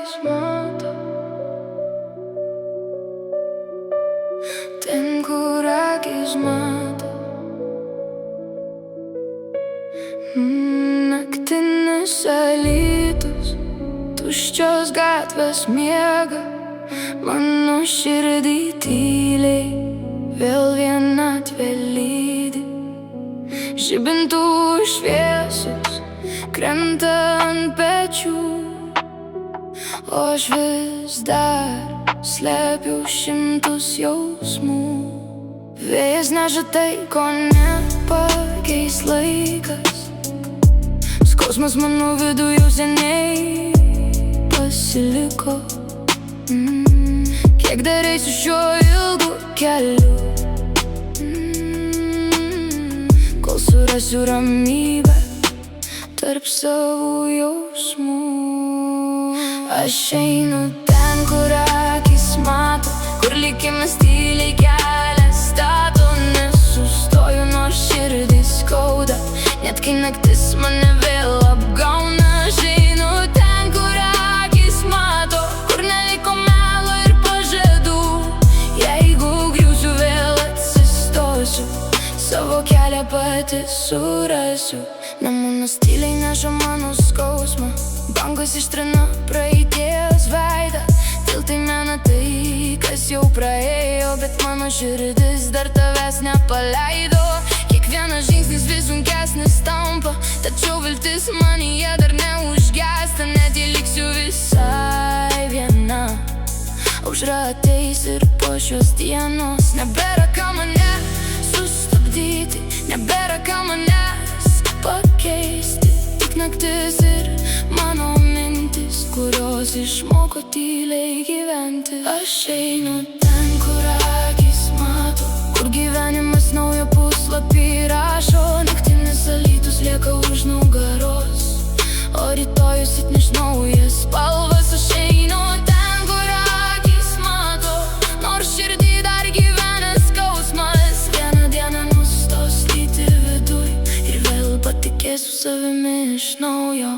akis mato, ten, kur akis mato. Naktinis alytus, tuščios gatvės miega, mano širdį tyliai vėl vienatvė lydi. Žibintuvų šviesos krenta ant pečių, o aš vis dar slepiu šimtus jausmų. Vėjas neža tai, ko nepakeis laikas. Skausmas mano vidu jau seniai pasiliko. Kiek dar eisiu šiuo ilgu keliu, kol surasiu ramybę tarp savų jausmų. Aš einu ten, kur akis mato, kur likimas tyliai kelią stato. Nesustoju, nors širdį skauda, net kai naktis mane vėl apgauna. Aš einu ten, kur akis mato, kur neliko melo ir pažadų. Jeigu griūsiu, vėl atsistosiu, savo kelią pati surasiu. Nemunas tyliai neša mano skausmą, bangos ištrina praeities veidą. Tiltai mena tai, kas jau praėjo, bet mano širdis dar tavęs nepaleido. Kiekvienas žingsnis vis sunkesnis tampa, tačiau viltis manyje dar neužgęsta. Net jei liksiu visai viena, aušra ateis ir po šios dienos. Nebėra ką mane sustabdyti, nebėra ką manęs pakeisti. Tik naktis ir mano mintis, kurios išmoko tyliai gyventi. Aš einu ten, kur akis mato, kur gyvenimas naują puslapį rašo. Naktinis alytus lieka už nugaros, o rytojus atneš naujas spalvas. Aš einu ten, kur akis mato, nors širdį dar gyvena skausmas. Vieną dieną nustos lyti viduj ir vėl patikėsiu savimi iš naujo.